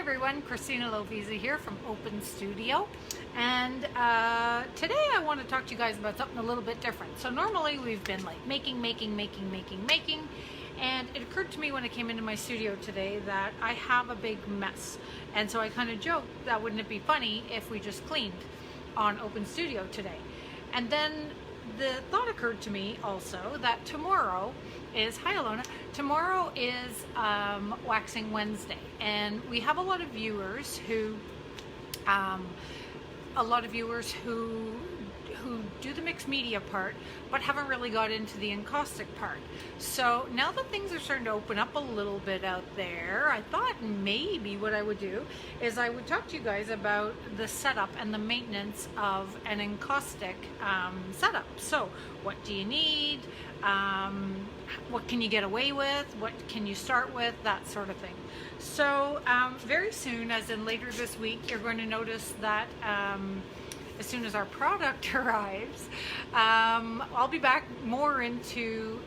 everyone, Christina Lovisa here from Open Studio, and today I want to talk to you guys about something a little bit different. So normally we've been like making, and it occurred to me when I came into my studio today that I have a big mess, and so I kind of joked that wouldn't it be funny if we just cleaned on Open Studio today. And then the thought occurred to me also that tomorrow is, hi Alona, tomorrow is Waxing Wednesday, and we have a lot of viewers who do the mixed media part but haven't really got into the encaustic part. So now that things are starting to open up a little bit out there, I thought maybe what I would do is I would talk to you guys about the setup and the maintenance of an encaustic setup. So what do you need? What can you get away with? What can you start with? That sort of thing. So very soon, as in later this week, you're going to notice that as soon as our product arrives, I'll be back more into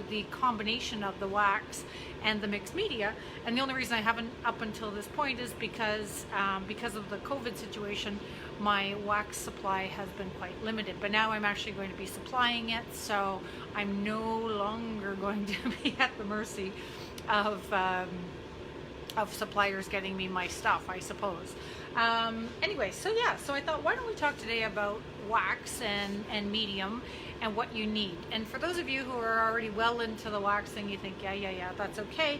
the combination of the wax and the mixed media. And the only reason I haven't up until this point is because of the COVID situation, my wax supply has been quite limited. But now I'm actually going to be supplying it, so I'm no longer going to be at the mercy of suppliers getting me my stuff, I suppose. Anyway, so I thought, why don't we talk today about wax and medium and what you need. And for those of you who are already well into the waxing, you think, yeah, that's okay.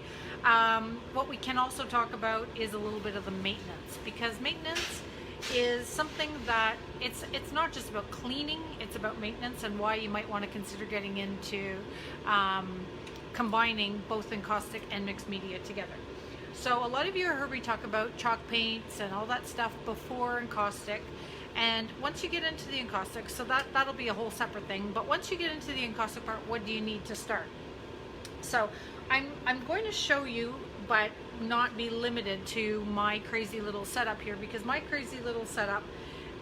What we can also talk about is a little bit of the maintenance, because maintenance is something that it's not just about cleaning, it's about maintenance, and why you might want to consider getting into combining both encaustic and mixed media together. So a lot of you have heard me talk about chalk paints and all that stuff before encaustic, and once you get into the encaustic, so that'll be a whole separate thing, but once you get into the encaustic part, what do you need to start? So I'm going to show you, but not be limited to my crazy little setup here, because my crazy little setup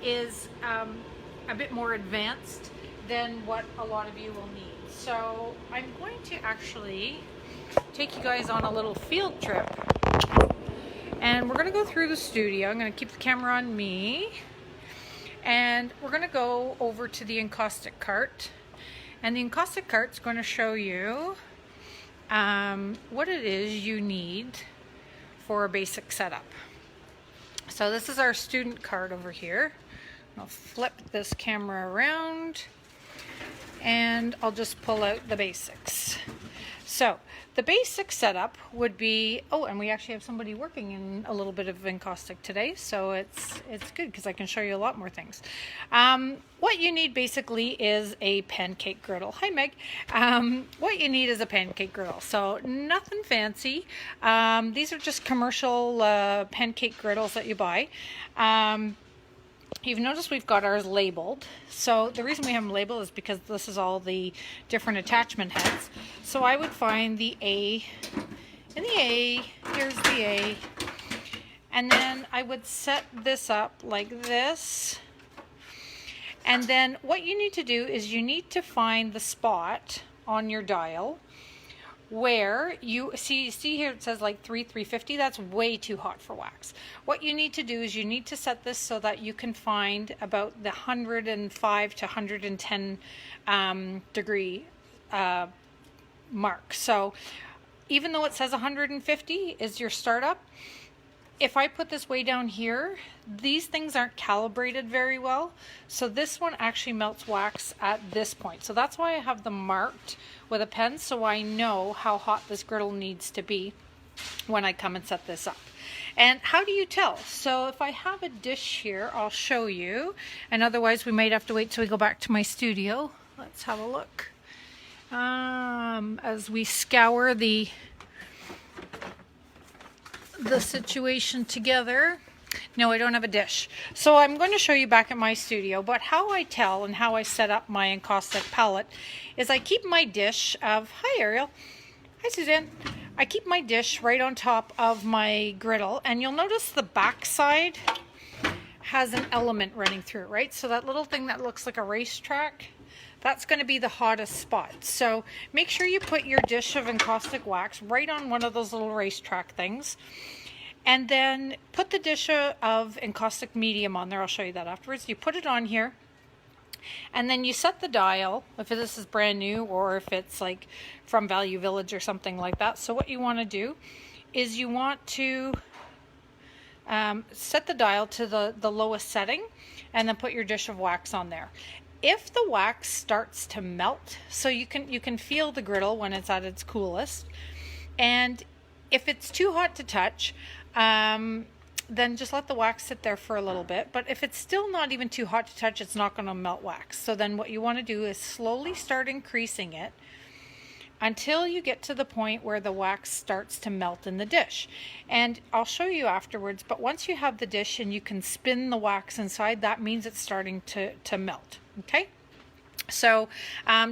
is a bit more advanced than what a lot of you will need. So I'm going to actually take you guys on a little field trip, and we're going to go through the studio. I'm going to keep the camera on me, and we're going to go over to the encaustic cart, and the encaustic cart's going to show you what it is you need for a basic setup. So this is our student cart over here. I'll flip this camera around and I'll just pull out the basics. So the basic setup would be, oh, and we actually have somebody working in a little bit of encaustic today, so it's good because I can show you a lot more things. What you need basically is a pancake griddle. Hi, Meg. What you need is a pancake griddle, so nothing fancy. These are just commercial pancake griddles that you buy. You've noticed we've got ours labeled. So the reason we have them labeled is because this is all the different attachment heads. So I would find the A and the A, here's the A, and then I would set this up like this. And then what you need to do is you need to find the spot on your dial where you see here it says like 350. That's way too hot for wax. What you need to do is you need to set this so that you can find about the 105 to 110 degree mark. So even though it says 150 is your startup, if I put this way down here, these things aren't calibrated very well. So this one actually melts wax at this point. So that's why I have them marked with a pen, so I know how hot this griddle needs to be when I come and set this up. And how do you tell? So if I have a dish here, I'll show you. And otherwise we might have to wait till we go back to my studio. Let's have a look. As we scour the situation together. No, I don't have a dish. So I'm going to show you back at my studio, but how I tell and how I set up my encaustic palette is I keep my dish of, hi Ariel, hi Suzanne, I keep my dish right on top of my griddle, and you'll notice the back side has an element running through it, right? So that little thing that looks like a racetrack, that's going to be the hottest spot. So make sure you put your dish of encaustic wax right on one of those little racetrack things. And then put the dish of encaustic medium on there. I'll show you that afterwards. You put it on here, and then you set the dial, if this is brand new or if it's like from Value Village or something like that. So what you want to do is you want to set the dial to the lowest setting, and then put your dish of wax on there. If the wax starts to melt, so you can feel the griddle when it's at its coolest, and if it's too hot to touch, then just let the wax sit there for a little bit. But if it's still not even too hot to touch, it's not going to melt wax. So then what you want to do is slowly start increasing it until you get to the point where the wax starts to melt in the dish. And I'll show you afterwards, but once you have the dish and you can spin the wax inside, that means it's starting to melt. Okay? So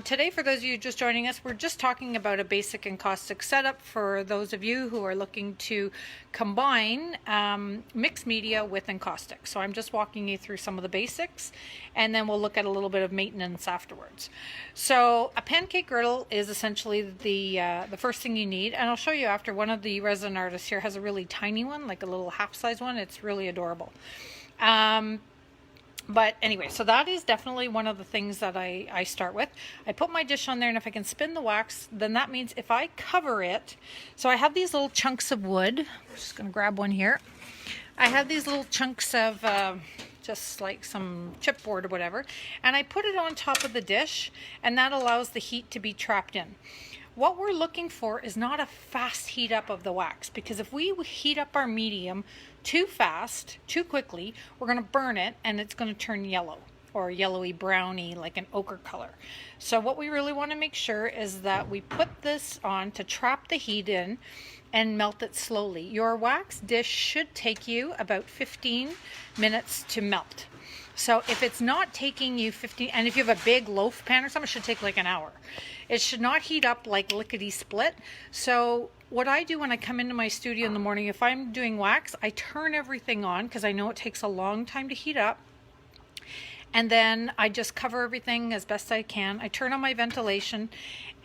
today, for those of you just joining us, we're just talking about a basic encaustic setup for those of you who are looking to combine mixed media with encaustic. So I'm just walking you through some of the basics, and then we'll look at a little bit of maintenance afterwards. So a pancake griddle is essentially the first thing you need, and I'll show you after. One of the resin artists here has a really tiny one, like a little half-size one. It's really adorable. But anyway, so that is definitely one of the things that I start with. I put my dish on there, and if I can spin the wax, then that means if I cover it, so I have these little chunks of wood. I'm just going to grab one here. I have these little chunks of just like some chipboard or whatever, and I put it on top of the dish, and that allows the heat to be trapped in. What we're looking for is not a fast heat up of the wax, because if we heat up our medium too fast, too quickly, we're going to burn it and it's going to turn yellow or yellowy browny, like an ochre color. So what we really want to make sure is that we put this on to trap the heat in and melt it slowly. Your wax dish should take you about 15 minutes to melt. So if it's not taking you 15, and if you have a big loaf pan or something, it should take like an hour. It should not heat up like lickety split. So what I do when I come into my studio in the morning, if I'm doing wax, I turn everything on because I know it takes a long time to heat up. And then I just cover everything as best I can. I turn on my ventilation,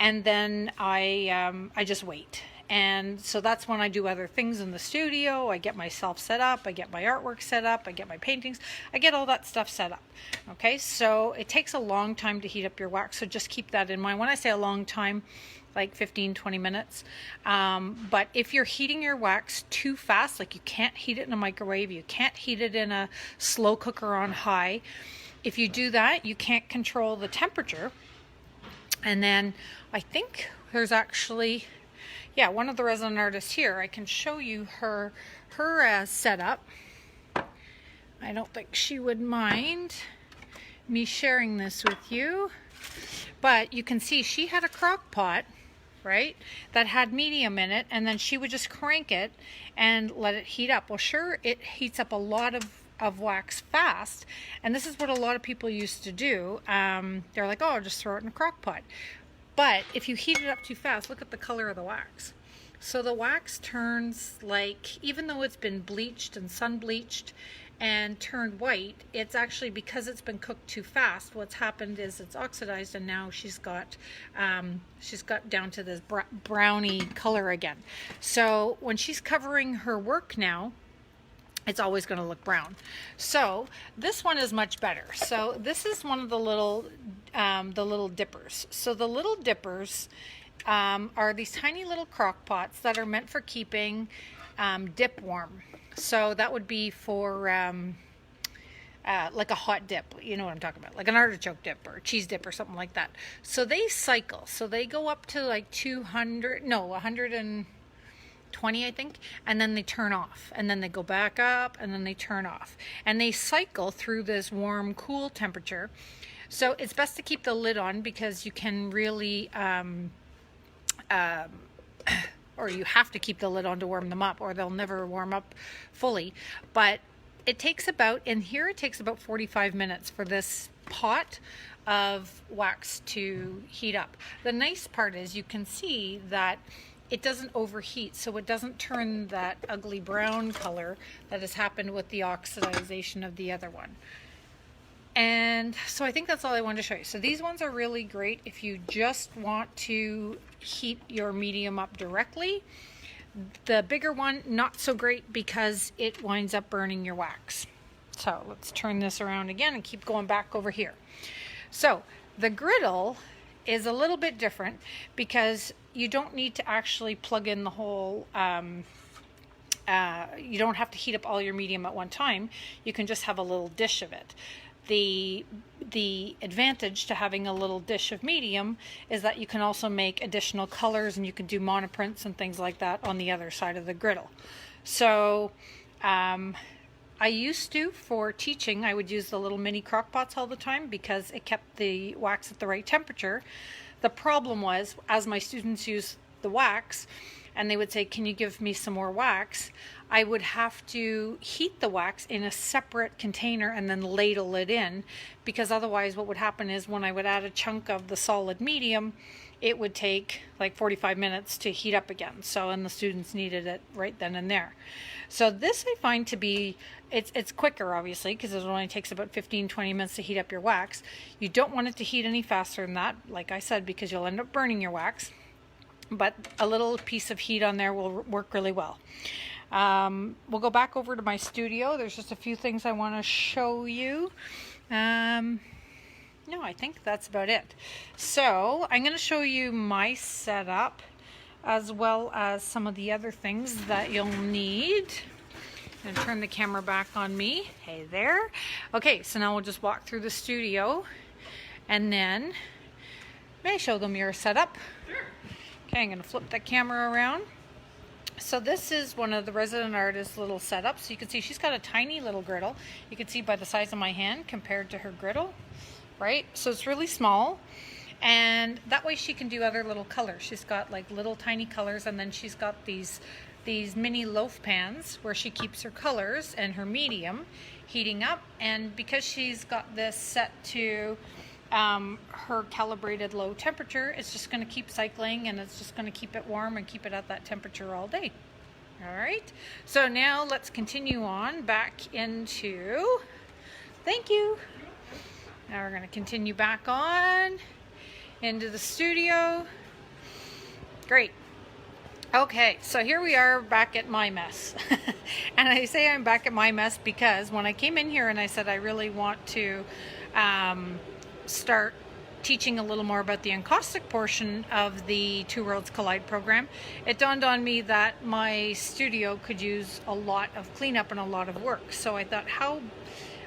and then I just wait. And so that's when I do other things in the studio. I get myself set up, I get my artwork set up, I get my paintings, I get all that stuff set up. Okay, so it takes a long time to heat up your wax, so just keep that in mind. When I say a long time, like 15-20 minutes. But if you're heating your wax too fast, like you can't heat it in a microwave, you can't heat it in a slow cooker on high, if you do that, you can't control the temperature. And then I think there's actually, yeah, one of the resin artists here, I can show you her setup. I don't think she would mind me sharing this with you, but you can see she had a crock pot, right, that had medium in it, and then she would just crank it and let it heat up. Well, sure, it heats up a lot of wax fast, and this is what a lot of people used to do. They're like, oh, I'll just throw it in a crock pot. But if you heat it up too fast, look at the color of the wax. So the wax turns like, even though it's been bleached and sun bleached and turned white, it's actually, because it's been cooked too fast, what's happened is it's oxidized, and now she's got down to this browny color again. So when she's covering her work now, it's always going to look brown. So this one is much better. So this is one of the little dippers. So the little dippers are these tiny little crock pots that are meant for keeping dip warm. So that would be for like a hot dip, you know what I'm talking about, like an artichoke dip or cheese dip or something like that. So they cycle. So they go up to like 120, I think, and then they turn off, and then they go back up, and then they turn off, and they cycle through this warm, cool temperature. So it's best to keep the lid on, because you can really or you have to keep the lid on to warm them up, or they'll never warm up fully. But it takes about, in here it takes about 45 minutes for this pot of wax to heat up. The nice part is you can see that it doesn't overheat, so it doesn't turn that ugly brown color that has happened with the oxidization of the other one. And so I think that's all I wanted to show you. So these ones are really great if you just want to heat your medium up directly. The bigger one, not so great because it winds up burning your wax. So let's turn this around again and keep going back over here. So the griddle is a little bit different because you don't need to actually plug in the whole, you don't have to heat up all your medium at one time. You can just have a little dish of it. The advantage to having a little dish of medium is that you can also make additional colors, and you can do monoprints and things like that on the other side of the griddle. So I used to, for teaching, I would use the little mini crock pots all the time because it kept the wax at the right temperature. The problem was, as my students used the wax and they would say, can you give me some more wax? I would have to heat the wax in a separate container and then ladle it in, because otherwise what would happen is when I would add a chunk of the solid medium, it would take like 45 minutes to heat up again. So, and the students needed it right then and there. So this I find to be, it's quicker obviously, because it only takes about 15-20 minutes to heat up your wax. You don't want it to heat any faster than that, like I said, because you'll end up burning your wax. But a little piece of heat on there will work really well. We'll go back over to my studio. There's just a few things I want to show you. No, I think that's about it. So I'm going to show you my setup as well as some of the other things that you'll need. And turn the camera back on me. Hey there. Okay, so now we'll just walk through the studio and then may I show them your setup? Sure. Okay, I'm going to flip the camera around. So this is one of the resident artist's little setups. You can see she's got a tiny little griddle. You can see by the size of my hand compared to her griddle, right? So it's really small, and that way she can do other little colors. She's got like little tiny colors, and then she's got these mini loaf pans where she keeps her colors and her medium heating up. And because she's got this set to her calibrated low temperature, it's just going to keep cycling, and it's just going to keep it warm and keep it at that temperature all day. All right, so now let's continue on back into, thank you. Now we're going to continue back on into the studio. Great. Okay, so here we are back at my mess. And I say I'm back at my mess because when I came in here and I said I really want to start teaching a little more about the encaustic portion of the Two Worlds Collide program, it dawned on me that my studio could use a lot of cleanup and a lot of work. So I thought,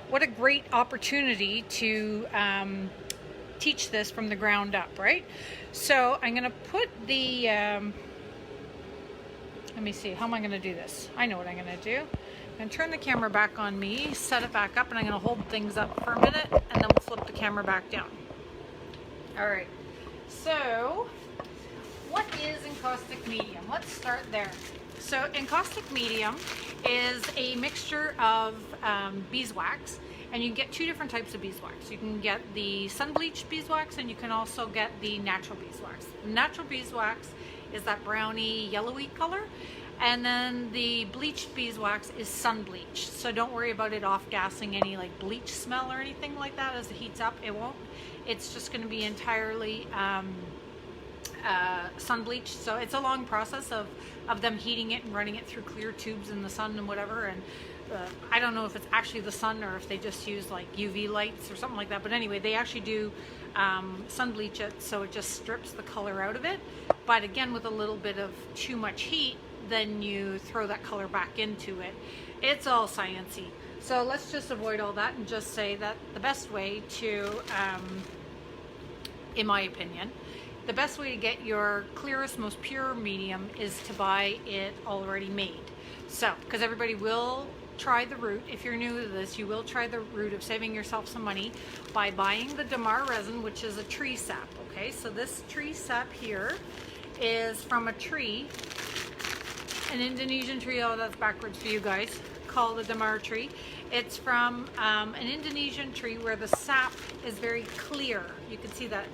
what a great opportunity to teach this from the ground up, right? So I'm going to put the, let me see, how am I going to do this? I know what I'm going to do. I'm going to turn the camera back on me, set it back up, and I'm going to hold things up for a minute, and then we'll flip the camera back down. All right, so what is encaustic medium? Let's start there. So encaustic medium is a mixture of beeswax, and you can get two different types of beeswax. You can get the sun-bleached beeswax, and you can also get the natural beeswax. The natural beeswax is that browny, yellowy color, and then the bleached beeswax is sun-bleached. So don't worry about it off-gassing any like bleach smell or anything like that as it heats up. It won't. It's just going to be entirely sun-bleached. So it's a long process of them heating it and running it through clear tubes in the sun and whatever. And I don't know if it's actually the sun or if they just use like UV lights or something like that. But anyway, they actually do sun bleach it, so it just strips the color out of it. But again, with a little bit of too much heat, then you throw that color back into it. It's all sciencey. So let's just avoid all that and just say that the best way to, in my opinion, the best way to get your clearest, most pure medium is to buy it already made. So, because everybody will try the route, if you're new to this, you will try the route of saving yourself some money by buying the damar resin, which is a tree sap. Okay, so this tree sap here is from a tree, an Indonesian tree, oh that's backwards for you guys, called the damar tree. It's from an Indonesian tree where the sap is very clear. You can see that.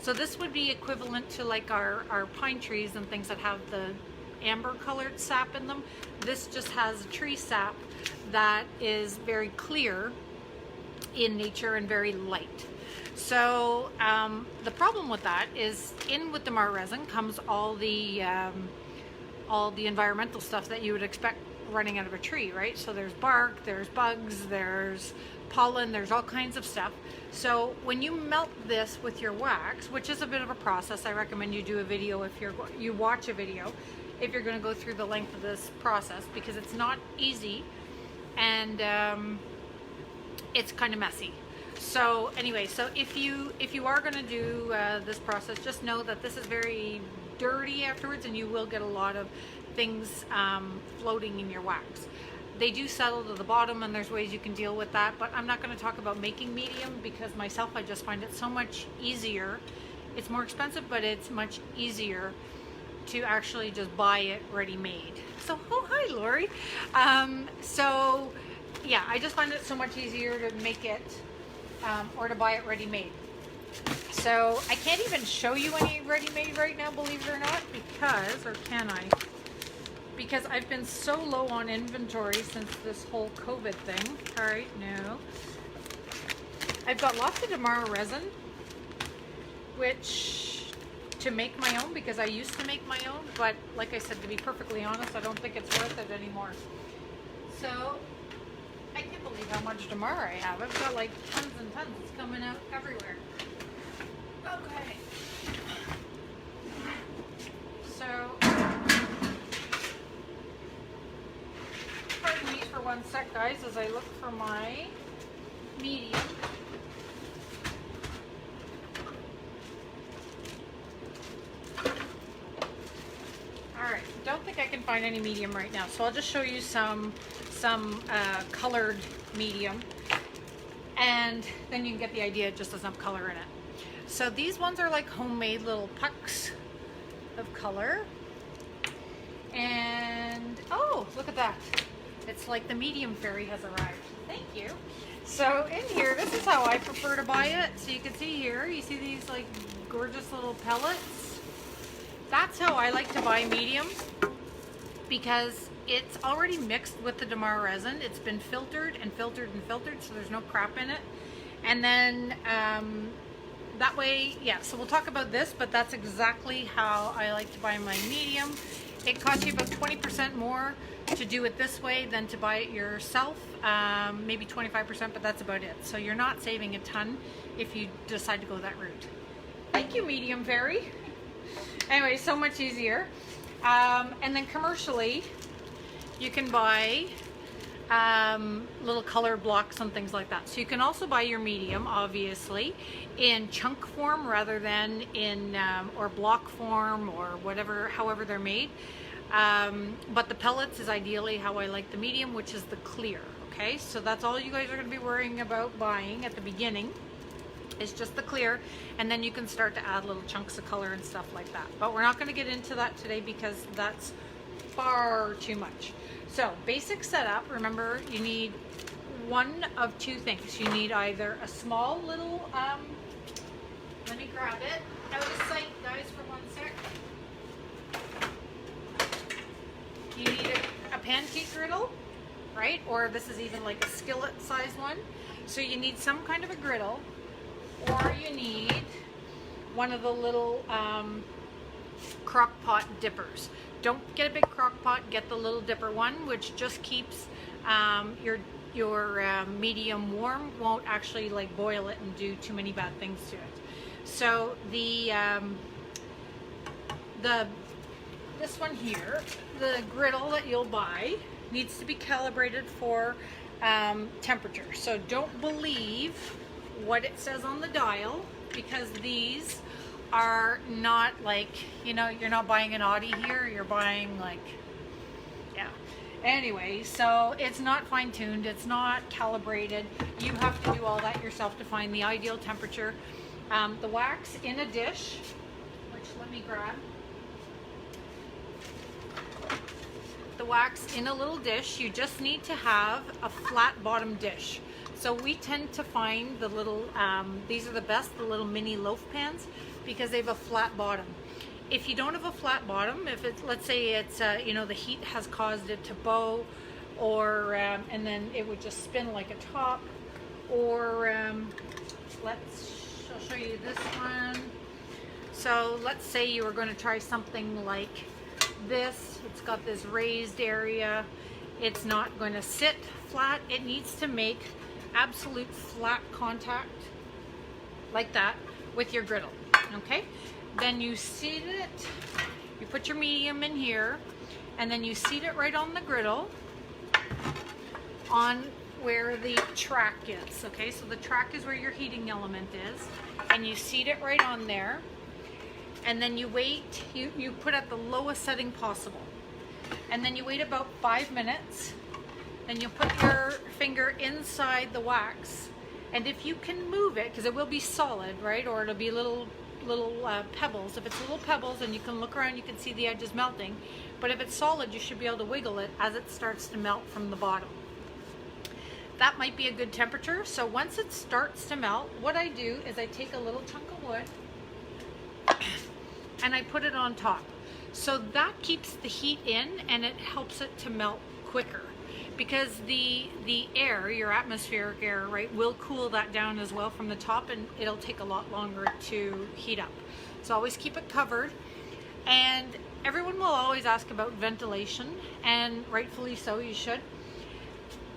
So this would be equivalent to like our pine trees and things that have the amber colored sap in them. This just has a tree sap that is very clear in nature and very light. So the problem with that is in with damar resin comes all the all the environmental stuff that you would expect running out of a tree, right? So there's bark, there's bugs, there's pollen, there's all kinds of stuff. So when you melt this with your wax, which is a bit of a process, I recommend you do a video if you watch a video if you're going to go through the length of this process, because it's not easy and it's kind of messy. So anyway, so if you are going to do this process, just know that this is very dirty afterwards, and you will get a lot of things floating in your wax. They do settle to the bottom, and there's ways you can deal with that, but I'm not going to talk about making medium, because myself, I just find it so much easier. It's more expensive, but it's much easier to actually just buy it ready-made. So, oh, hi, Lori. So yeah, I just find it so much easier to make it or to buy it ready-made. So I can't even show you any ready-made right now, believe it or not, because, or can I? Because I've been so low on inventory since this whole COVID thing. All right, no. I've got lots of Damara resin, which to make my own, because I used to make my own, but like I said, to be perfectly honest, I don't think it's worth it anymore. So I can't believe how much Damara I have. I've got like tons and tons. It's coming out everywhere. Okay. So, pardon me for one sec, guys, as I look for my medium. Alright, don't think I can find any medium right now, so I'll just show you some colored medium, and then you can get the idea. It just doesn't have color in it. So these ones are like homemade little pucks of color, and oh, look at that. It's like the medium fairy has arrived. Thank you. So in here, this is how I prefer to buy it. So you can see here, you see these like gorgeous little pellets. That's how I like to buy medium, because it's already mixed with the Damara resin. It's been filtered and filtered and filtered, so there's no crap in it. And then that way, yeah, so we'll talk about this, but that's exactly how I like to buy my medium. It costs you about 20% more to do it this way than to buy it yourself, maybe 25%, but that's about it. So you're not saving a ton if you decide to go that route. Thank you, Medium Fairy. Anyway, so much easier. And then commercially, you can buy little color blocks and things like that. So you can also buy your medium, obviously, in chunk form rather than in or block form or whatever, however they're made. But the pellets is ideally how I like the medium, which is the clear. Okay, so that's all you guys are going to be worrying about buying at the beginning. It's just the clear, and then you can start to add little chunks of color and stuff like that. But we're not going to get into that today because that's far too much. So basic setup, remember you need one of two things. You need either a small little, let me grab it, out of sight guys for one sec. You need a pancake griddle, right? Or this is even like a skillet size one. So you need some kind of a griddle, or you need one of the little crock pot dippers. Don't get a big crock pot, get the little dipper one, which just keeps your medium warm, won't actually like boil it and do too many bad things to it. So this one here, the griddle that you'll buy, needs to be calibrated for temperature. So don't believe what it says on the dial, because these are not like, you know, you're not buying an Audi here, you're buying like, yeah. Anyway, so it's not fine-tuned, it's not calibrated. You have to do all that yourself to find the ideal temperature. The wax in a dish, which let me grab. The wax in a little dish, you just need to have a flat bottom dish. So we tend to find the little, these are the best, the little mini loaf pans, because they have a flat bottom. If you don't have a flat bottom, if it's, let's say it's, you know, the heat has caused it to bow, or, and then it would just spin like a top, or I'll show you this one. So let's say you were going to try something like this, it's got this raised area. It's not going to sit flat. It needs to make absolute flat contact like that with your griddle, okay? Then you seat it, you put your medium in here, and then you seat it right on the griddle on where the track is, okay? So the track is where your heating element is, and you seat it right on there, and then you wait, you put at the lowest setting possible, and then you wait about 5 minutes, then you put your finger inside the wax, and if you can move it, because it will be solid, right, or it'll be little pebbles. If it's little pebbles and you can look around, you can see the edges melting, but if it's solid, you should be able to wiggle it as it starts to melt from the bottom. That might be a good temperature. So once it starts to melt, what I do is I take a little chunk of wood and I put it on top. So that keeps the heat in and it helps it to melt quicker, because the air, your atmospheric air, right, will cool that down as well from the top, and it'll take a lot longer to heat up. So always keep it covered. And everyone will always ask about ventilation, and rightfully so, you should.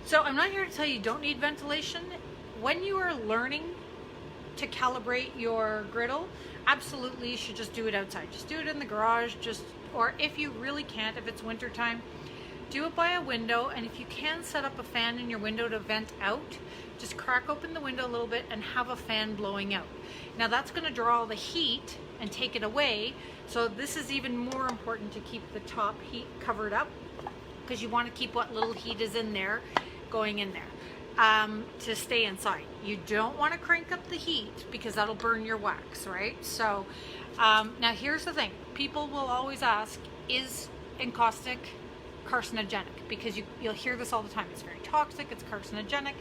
So I'm not here to tell you don't need ventilation. When you are learning to calibrate your griddle, absolutely you should just do it outside. Just do it in the garage, or if you really can't, if it's winter time, do it by a window, and if you can set up a fan in your window to vent out, just crack open the window a little bit and have a fan blowing out. Now that's going to draw all the heat and take it away, so this is even more important to keep the top heat covered up, because you want to keep what little heat is in there going in there to stay inside. You don't want to crank up the heat because that'll burn your wax, right? So now here's the thing. People will always ask, is encaustic carcinogenic? Because you'll hear this all the time. It's very toxic, it's carcinogenic.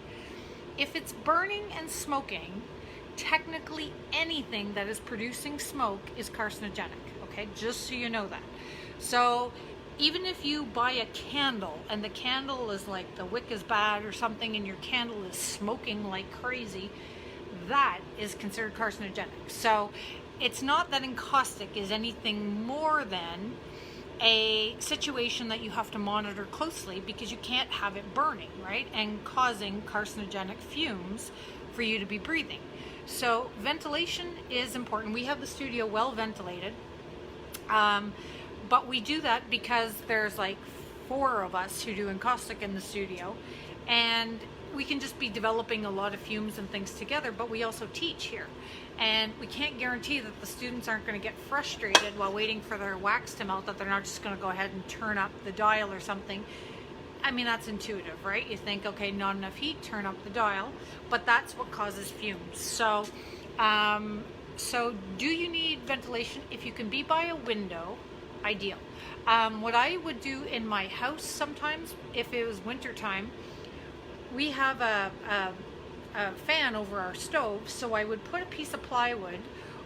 If it's burning and smoking, technically anything that is producing smoke is carcinogenic, okay? Just so you know that. So even if you buy a candle and the candle is like, the wick is bad or something, and your candle is smoking like crazy, that is considered carcinogenic. So it's not that encaustic is anything more than a situation that you have to monitor closely, because you can't have it burning, right, and causing carcinogenic fumes for you to be breathing. So ventilation is important. We have the studio well ventilated, but we do that because there's like 4 of us who do encaustic in the studio, and we can just be developing a lot of fumes and things together, but we also teach here. And we can't guarantee that the students aren't going to get frustrated while waiting for their wax to melt, that they're not just going to go ahead and turn up the dial or something. I mean, that's intuitive, right? You think, okay, not enough heat, turn up the dial, but that's what causes fumes. So, so do you need ventilation? If you can be by a window, ideal. What I would do in my house sometimes, if it was winter time, we have a fan over our stove, so I would put a piece of plywood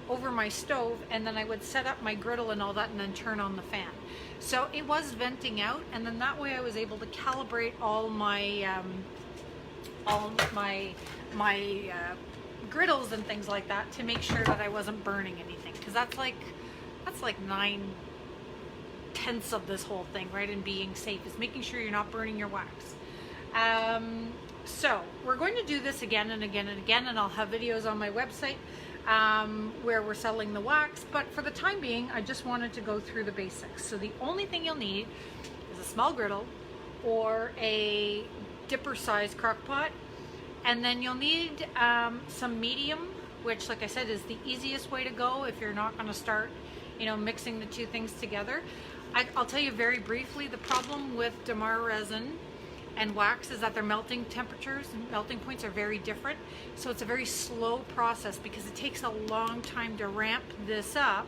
over my stove, and then I would set up my griddle and all that, and then turn on the fan. So it was venting out, and then that way I was able to calibrate all my griddles and things like that to make sure that I wasn't burning anything, because that's like 9/10 of this whole thing, right? And being safe is making sure you're not burning your wax. So we're going to do this again and again and again, and I'll have videos on my website where we're selling the wax, but for the time being I just wanted to go through the basics. So the only thing you'll need is a small griddle or a dipper size crock pot, and then you'll need some medium, which, like I said, is the easiest way to go if you're not going to start, you know, mixing the two things together. I'll tell you very briefly, the problem with Damar resin and wax is that their melting temperatures and melting points are very different. So it's a very slow process because it takes a long time to ramp this up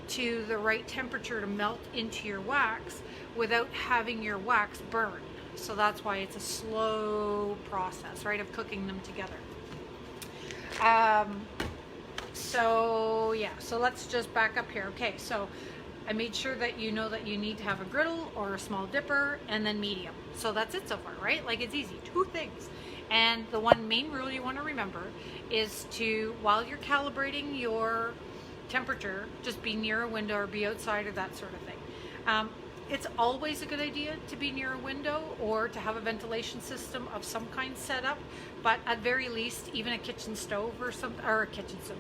to the right temperature to melt into your wax without having your wax burn. So that's why it's a slow process, right, of cooking them together. So yeah, so let's just back up here. Okay, so I made sure that you know that you need to have a griddle or a small dipper and then medium. So that's it so far, right? Like, it's easy, 2 things. And the one main rule you want to remember is to, while you're calibrating your temperature, just be near a window or be outside or that sort of thing. It's always a good idea to be near a window or to have a ventilation system of some kind set up, but at very least, even a kitchen stove or something, or a kitchen stove.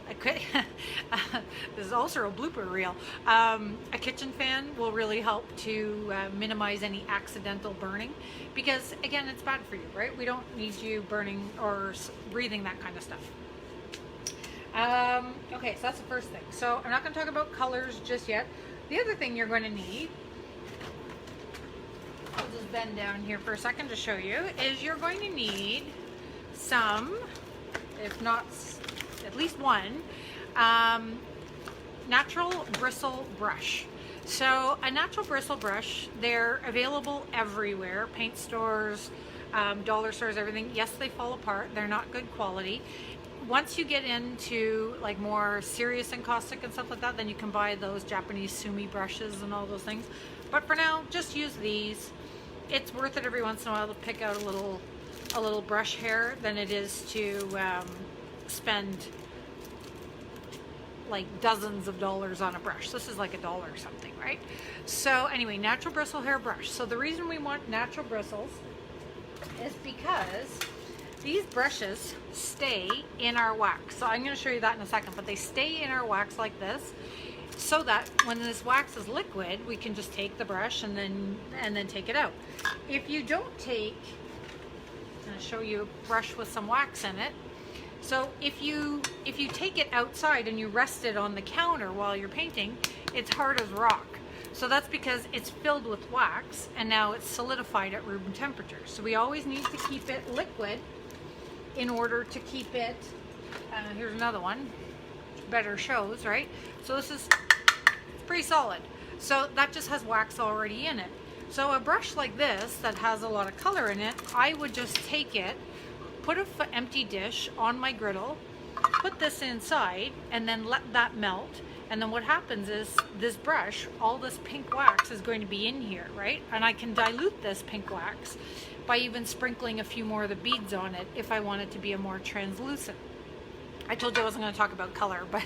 This is also a blooper reel. A kitchen fan will really help to minimize any accidental burning, because again, it's bad for you, right? We don't need you burning or breathing that kind of stuff. Okay, so that's the first thing. So I'm not going to talk about colors just yet. The other thing you're going to need, I'll just bend down here for a second to show you, is you're going to need some, if not at least one, natural bristle brush. So a natural bristle brush, they're available everywhere, paint stores, dollar stores, everything. Yes, they fall apart. They're not good quality. Once you get into like more serious encaustic and stuff like that, then you can buy those Japanese sumi brushes and all those things. But for now, just use these. It's worth it every once in a while to pick out a little brush hair than it is to spend like dozens of dollars on a brush. This is like $1 or something, right? So anyway, natural bristle hair brush. So the reason we want natural bristles is because these brushes stay in our wax. So I'm going to show you that in a second, but they stay in our wax like this, so that when this wax is liquid, we can just take the brush and then take it out. If you don't take, I'm going to show you a brush with some wax in it. So if you take it outside and you rest it on the counter while you're painting, it's hard as rock. So that's because it's filled with wax and now it's solidified at room temperature. So we always need to keep it liquid in order to keep it, here's another one, better shows, right? So this is pretty solid. So that just has wax already in it. So a brush like this that has a lot of color in it, I would just take it, put an empty dish on my griddle, put this inside, and then let that melt. And then what happens is this brush, all this pink wax is going to be in here, right? And I can dilute this pink wax by even sprinkling a few more of the beads on it if I want it to be a more translucent. I told you I wasn't going to talk about color, but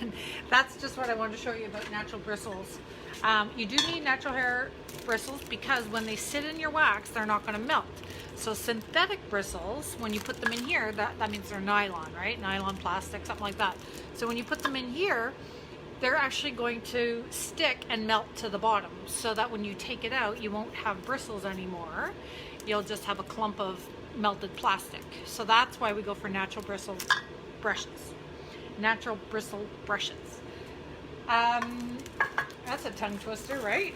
that's just what I wanted to show you about natural bristles. You do need natural hair bristles because when they sit in your wax, they're not going to melt. So synthetic bristles, when you put them in here, that means they're nylon, right? Nylon, plastic, something like that. So when you put them in here, they're actually going to stick and melt to the bottom, so that when you take it out, you won't have bristles anymore. You'll just have a clump of melted plastic. So that's why we go for natural bristle brushes. Natural bristle brushes. That's a tongue twister, right?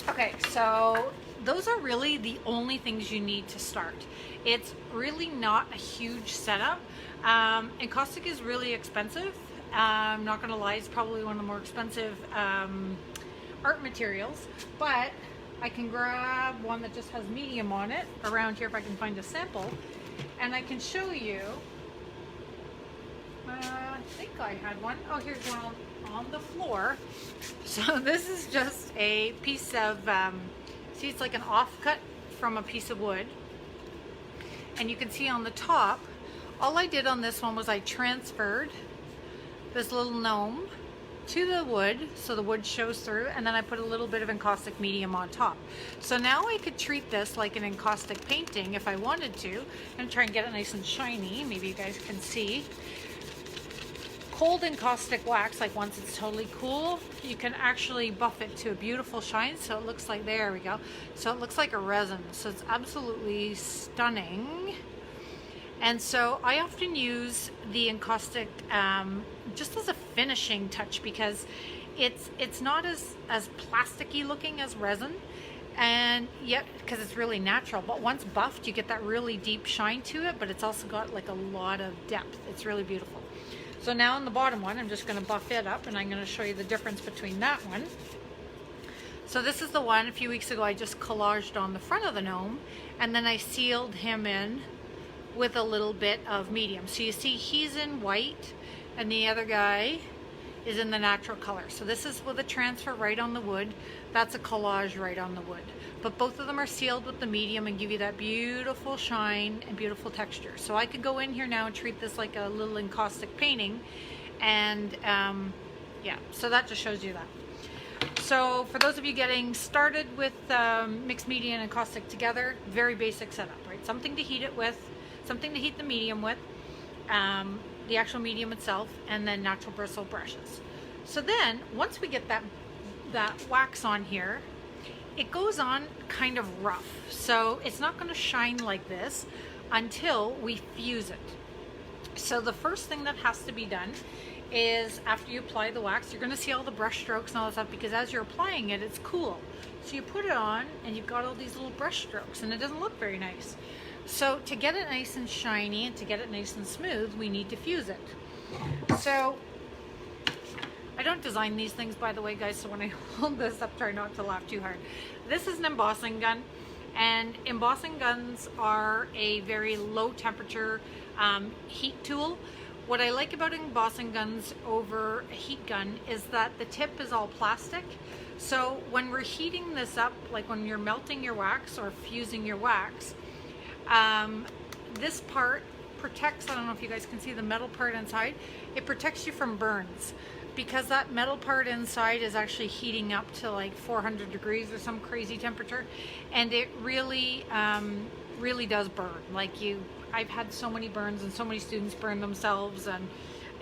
Okay, so those are really the only things you need to start. It's really not a huge setup. Encaustic is really expensive. I'm not gonna lie, it's probably one of the more expensive art materials, but I can grab one that just has medium on it around here if I can find a sample, and I can show you. I think I had one. Oh, here's one on the floor. So this is just a piece of, see, it's like an offcut from a piece of wood. And you can see on the top, all I did on this one was I transferred this little gnome to the wood, so the wood shows through, and then I put a little bit of encaustic medium on top. So now I could treat this like an encaustic painting if I wanted to, and try and get it nice and shiny. Maybe you guys can see. Cold encaustic wax, like once it's totally cool, you can actually buff it to a beautiful shine, so it looks like, there we go. So it looks like a resin, so it's absolutely stunning. And so I often use the encaustic just as a finishing touch, because it's not as plasticky looking as resin, and yet because it's really natural, but once buffed you get that really deep shine to it, but it's also got like a lot of depth. It's really beautiful. So now on the bottom one, I'm just going to buff it up, and I'm going to show you the difference between that one. So this is the one a few weeks ago I just collaged on the front of the gnome, and then I sealed him in with a little bit of medium. So you see he's in white and the other guy is in the natural color. So this is with a transfer right on the wood. That's a collage right on the wood. But both of them are sealed with the medium and give you that beautiful shine and beautiful texture. So I could go in here now and treat this like a little encaustic painting. And yeah, so that just shows you that. So for those of you getting started with mixed media and encaustic together, very basic setup, right? Something to heat it with, something to heat the medium with, the actual medium itself, and then natural bristle brushes. So then once we get that wax on here, it goes on kind of rough. So it's not going to shine like this until we fuse it. So the first thing that has to be done is after you apply the wax, you're going to see all the brush strokes and all that stuff, because as you're applying it, it's cool. So you put it on and you've got all these little brush strokes and it doesn't look very nice. So to get it nice and shiny and to get it nice and smooth, we need to fuse it. So I don't design these things, by the way, guys, so when I hold this up, try not to laugh too hard. This is an embossing gun, and embossing guns are a very low temperature heat tool. What I like about embossing guns over a heat gun is that the tip is all plastic. So when we're heating this up, like when you're melting your wax or fusing your wax, this part protects, I don't know if you guys can see the metal part inside, it protects you from burns, because that metal part inside is actually heating up to like 400 degrees or some crazy temperature, and it really really does burn. Like I've had so many burns and so many students burn themselves, and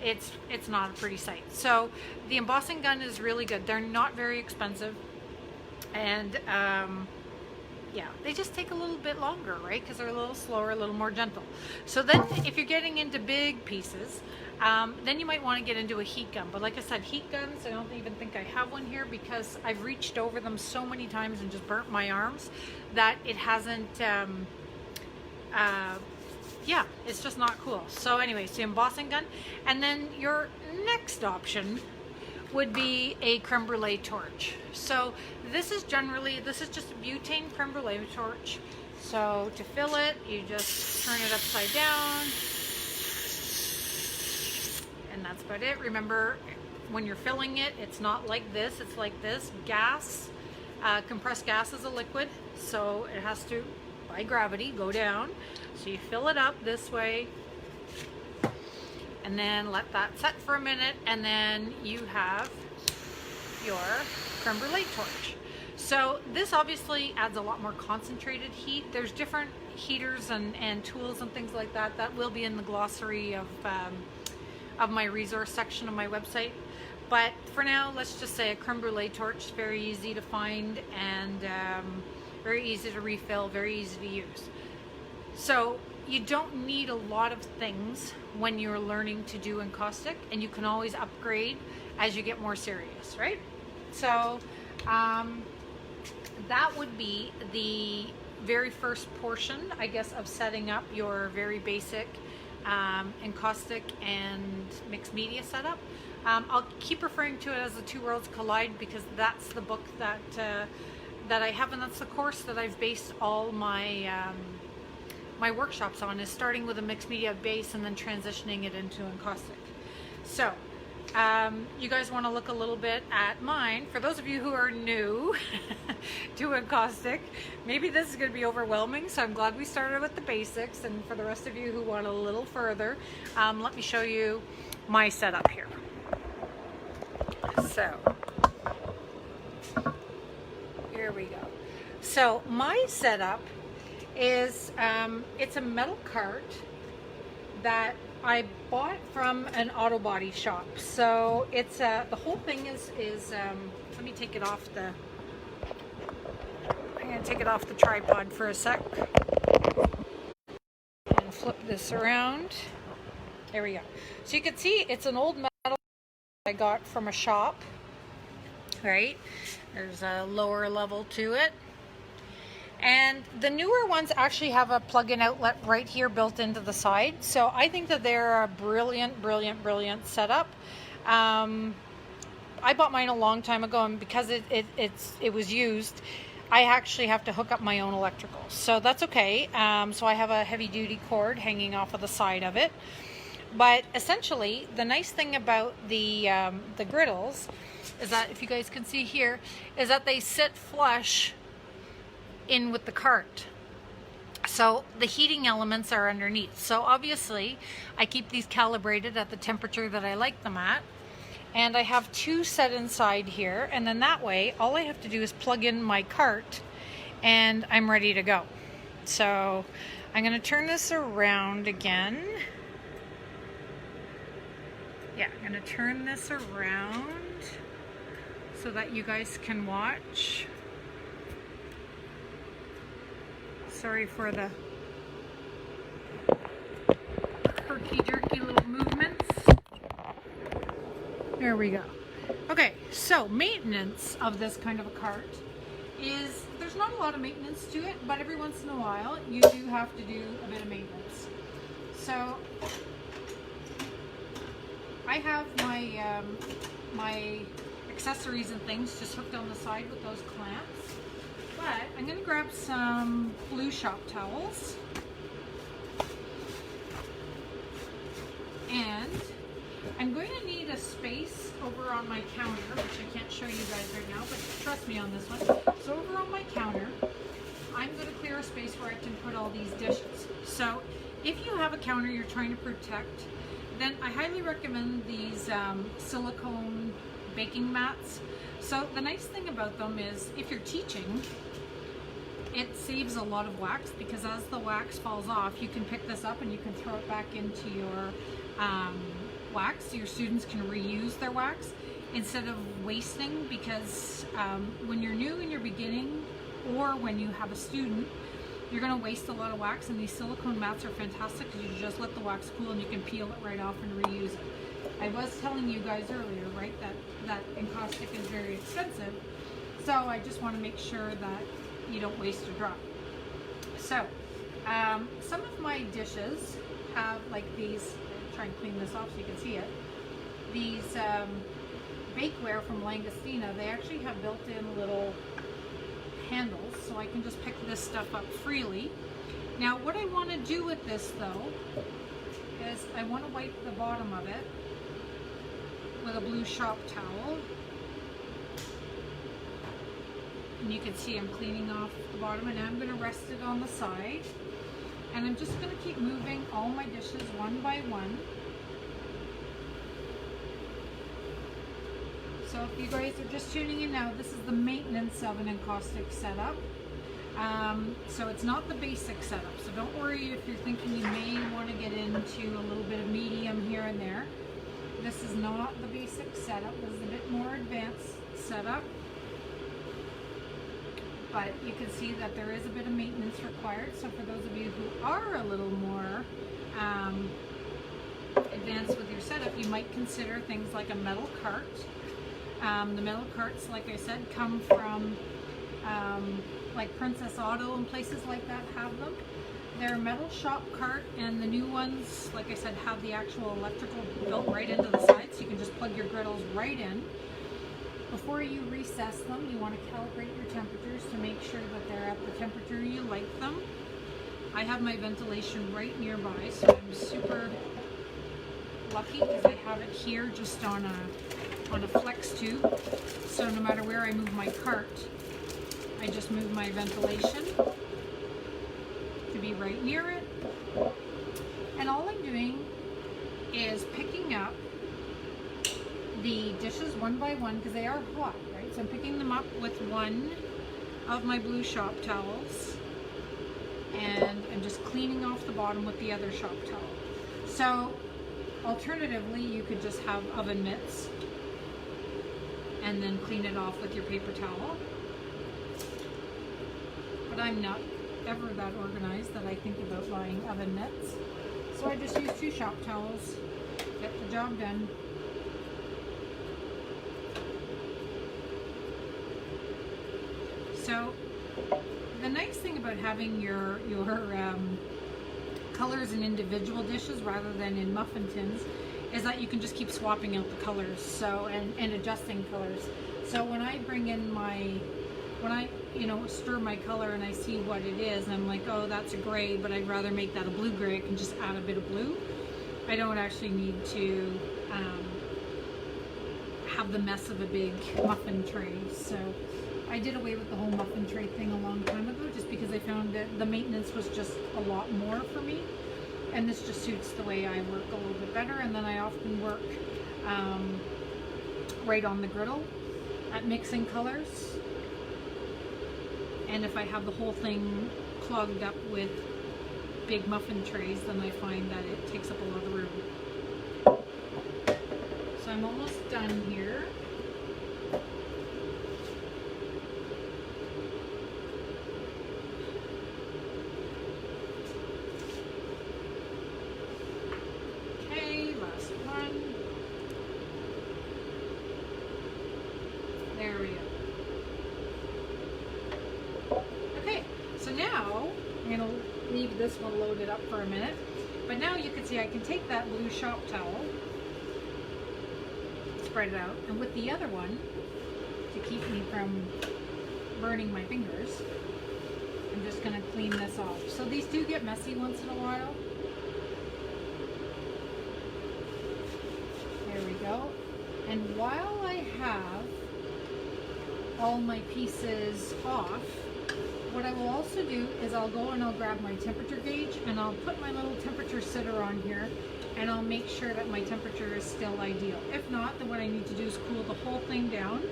it's not a pretty sight. So the embossing gun is really good. They're not very expensive, and yeah, they just take a little bit longer, right? Because they're a little slower, a little more gentle. So then if you're getting into big pieces, then you might want to get into a heat gun. But like I said, heat guns, I don't even think I have one here, because I've reached over them so many times and just burnt my arms that it hasn't, yeah, it's just not cool. So anyway, so embossing gun. And then your next option would be a creme brulee torch. So this is just a butane creme brulee torch. So to fill it, you just turn it upside down, and that's about it. Remember, when you're filling it, it's not like this, it's like this. Gas, compressed gas is a liquid, so it has to, by gravity, go down. So you fill it up this way, and then let that set for a minute, and then you have your creme brulee torch. So this obviously adds a lot more concentrated heat. There's different heaters and tools and things like that. That will be in the glossary of my resource section of my website. But for now, let's just say a creme brulee torch is very easy to find, and very easy to refill, very easy to use. So you don't need a lot of things when you're learning to do encaustic, and you can always upgrade as you get more serious, right? So that would be the very first portion, I guess, of setting up your very basic encaustic and mixed media setup. I'll keep referring to it as the Two Worlds Collide, because that's the book that I have, and that's the course that I've based all my my workshops on, is starting with a mixed media base and then transitioning it into encaustic. So you guys want to look a little bit at mine. For those of you who are new to encaustic, maybe this is going to be overwhelming, so I'm glad we started with the basics. And for the rest of you who want a little further, let me show you my setup here. So here we go. So my setup is it's a metal cart that I bought from an auto body shop. So it's the whole thing is let me take it off the, I'm gonna take it off the tripod for a sec and flip this around. There we go. So you can see it's an old metal I got from a shop, right? There's a lower level to it. And the newer ones actually have a plug-in outlet right here built into the side. So I think that they're a brilliant, brilliant, brilliant setup. I bought mine a long time ago, and because it was used, I actually have to hook up my own electrical. So that's okay. So I have a heavy-duty cord hanging off of the side of it. But essentially, the nice thing about the griddles is that, if you guys can see here, is that they sit flush in with the cart. So the heating elements are underneath. So obviously I keep these calibrated at the temperature that I like them at, And I have 2 set inside here, and then that way all I have to do is plug in my cart and I'm ready to go. So I'm going to turn this around again. Yeah, I'm going to turn this around so that you guys can watch. Sorry for the herky-jerky little movements. There we go. Okay, so maintenance of this kind of a cart is, there's not a lot of maintenance to it, but every once in a while you do have to do a bit of maintenance. So I have my my accessories and things just hooked on the side with those clamps, but I'm going to grab some blue shop towels, and I'm going to need a space over on my counter, which I can't show you guys right now, but trust me on this one. So over on my counter, I'm going to clear a space where I can put all these dishes. So if you have a counter you're trying to protect, then I highly recommend these silicone baking mats. So the nice thing about them is if you're teaching, it saves a lot of wax, because as the wax falls off, you can pick this up and you can throw it back into your wax. Your students can reuse their wax instead of wasting, because when you're new and you're beginning, or when you have a student, you're going to waste a lot of wax, and these silicone mats are fantastic because you just let the wax cool and you can peel it right off and reuse it. I was telling you guys earlier, right, that encaustic is very expensive, so I just want to make sure that you don't waste a drop. So some of my dishes have like these, try and clean this off so you can see it, these bakeware from Langostina. They actually have built-in little handles, so I can just pick this stuff up freely. Now what I want to do with this though is I want to wipe the bottom of it with a blue shop towel, and you can see I'm cleaning off the bottom, and now I'm going to rest it on the side, and I'm just going to keep moving all my dishes one by one. So if you guys are just tuning in now, this is the maintenance of an encaustic setup. So it's not the basic setup, so don't worry if you're thinking you may want to get into a little bit of medium here and there. This is not the basic setup. This is a bit more advanced setup, but you can see that there is a bit of maintenance required. So for those of you who are a little more advanced with your setup, you might consider things like a metal cart. The metal carts, like I said, come from like Princess Auto and places like that have them. They're a metal shop cart, and the new ones, like I said, have the actual electrical built right into the side, so you can just plug your griddles right in. Before you recess them, you want to calibrate your temperatures to make sure that they're at the temperature you like them. I have my ventilation right nearby, so I'm super lucky because I have it here just on a flex tube. So no matter where I move my cart, I just move my ventilation to be right near it. And all I'm doing is picking up the dishes one by one, because they are hot, right? So I'm picking them up with one of my blue shop towels, and I'm just cleaning off the bottom with the other shop towel. So alternatively, you could just have oven mitts and then clean it off with your paper towel. But I'm not ever that organized that I think about buying oven mitts. So I just use 2 shop towels, get the job done. So the nice thing about having your colors in individual dishes rather than in muffin tins is that you can just keep swapping out the colors, so and adjusting colors. So when I bring in when I stir my color and I see what it is, and I'm like, oh, that's a gray, but I'd rather make that a blue gray, I can just add a bit of blue. I don't actually need to have the mess of a big muffin tray. So I did away with the whole muffin tray thing a long time ago, just because I found that the maintenance was just a lot more for me, and this just suits the way I work a little bit better. And then I often work right on the griddle at mixing colors. And if I have the whole thing clogged up with big muffin trays, then I find that it takes up a lot of room. So I'm almost done here. Okay, last one. There we go. Okay, so now I'm going to leave this one loaded up for a minute. But now you can see I can take that blue shop towel, spread it out, and with the other one, to keep me from burning my fingers, I'm just going to clean this off. So these do get messy once in a while. There we go. And while I have all my pieces off, what I will also do is I'll go and I'll grab my temperature gauge and I'll put my little temperature sitter on here, and I'll make sure that my temperature is still ideal. If not, then what I need to do is cool the whole thing down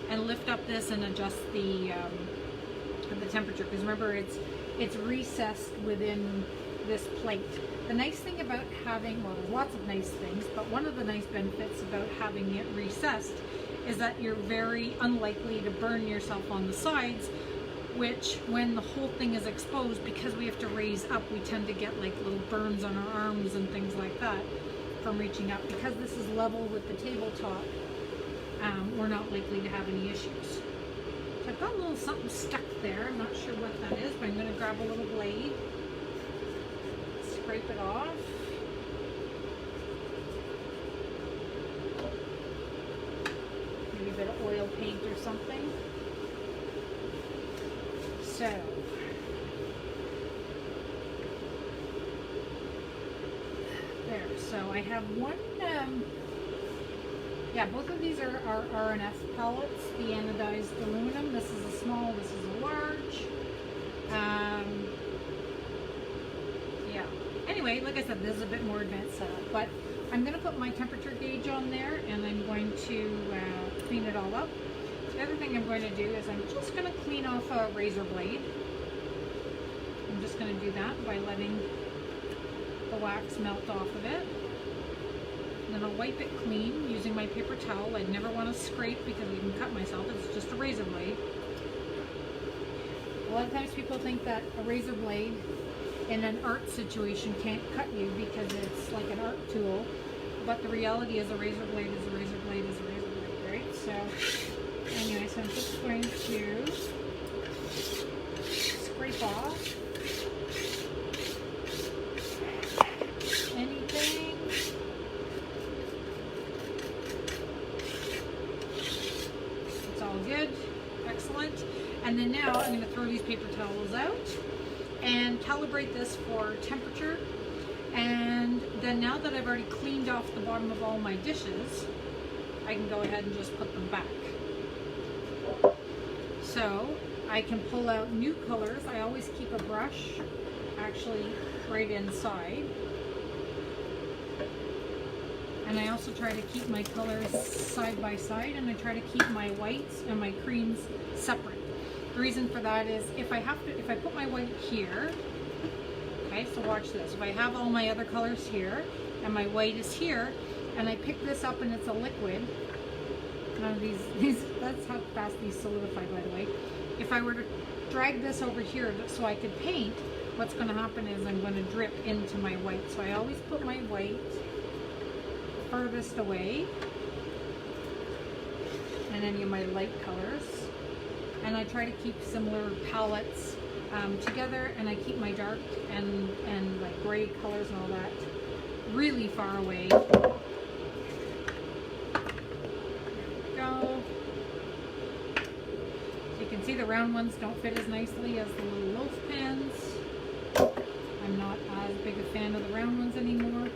and lift up this and adjust the temperature, because remember it's recessed within this plate. The nice thing about having, well, there's lots of nice things, but one of the nice benefits about having it recessed is that you're very unlikely to burn yourself on the sides, which when the whole thing is exposed, because we have to raise up, we tend to get like little burns on our arms and things like that from reaching up. Because this is level with the tabletop, we're not likely to have any issues. So I've got a little something stuck there. I'm not sure what that is, but I'm going to grab a little blade, scrape it off. Maybe a bit of oil paint or something. So, there, so I have one, yeah, both of these are R&F pellets, the anodized aluminum. This is a small, this is a large. Yeah, anyway, like I said, this is a bit more advanced setup, but I'm going to put my temperature gauge on there and I'm going to clean it all up. The other thing I'm going to do is I'm just going to clean off a razor blade. I'm just going to do that by letting the wax melt off of it. And then I'll wipe it clean using my paper towel. I'd never want to scrape because I can cut myself. It's just a razor blade. A lot of times people think that a razor blade in an art situation can't cut you because it's like an art tool. But the reality is a razor blade is a razor blade is a razor blade, right? So anyway, so I'm just going to scrape off anything. It's all good. Excellent. And then now I'm going to throw these paper towels out and calibrate this for temperature. And then now that I've already cleaned off the bottom of all my dishes, I can go ahead and just put them back. So I can pull out new colors. I always keep a brush actually right inside. And I also try to keep my colors side by side, and I try to keep my whites and my creams separate. The reason for that is if I put my white here, okay, so watch this. If I have all my other colors here and my white is here, and I pick this up and it's a liquid, none of these, that's how fast these solidify, by the way. If I were to drag this over here so I could paint, what's going to happen is I'm going to drip into my white. So I always put my white furthest away, and any of my light colors. And I try to keep similar palettes together, and I keep my dark and like gray colors and all that really far away. There we go. So you can see the round ones don't fit as nicely as the little loaf pans. I'm not as big a fan of the round ones anymore.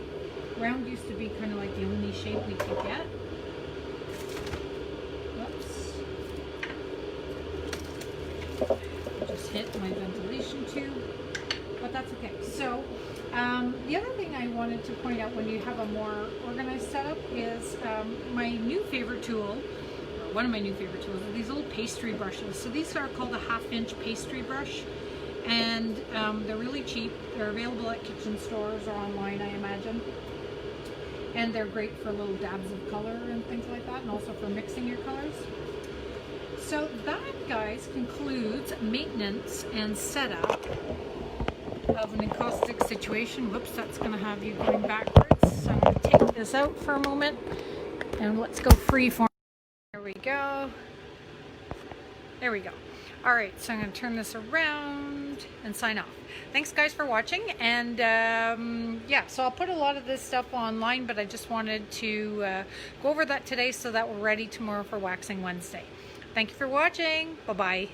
Round used to be kind of like the only shape we could get. Just hit my ventilation tube, but that's okay. So The other thing I wanted to point out when you have a more organized setup is my new favorite tool, or one of my new favorite tools, are these little pastry brushes. So these are called a 1/2-inch pastry brush, and they're really cheap. They're available at kitchen stores or online, I imagine. And they're great for little dabs of color and things like that, and also for mixing your colors. So that, guys, concludes maintenance and setup of an encaustic situation. Whoops, that's going to have you going backwards. So I'm going to take this out for a moment and let's go freeform. There we go. There we go. All right, so I'm going to turn this around and sign off. Thanks, guys, for watching. And yeah, so I'll put a lot of this stuff online, but I just wanted to go over that today so that we're ready tomorrow for Waxing Wednesday. Thank you for watching. Bye-bye.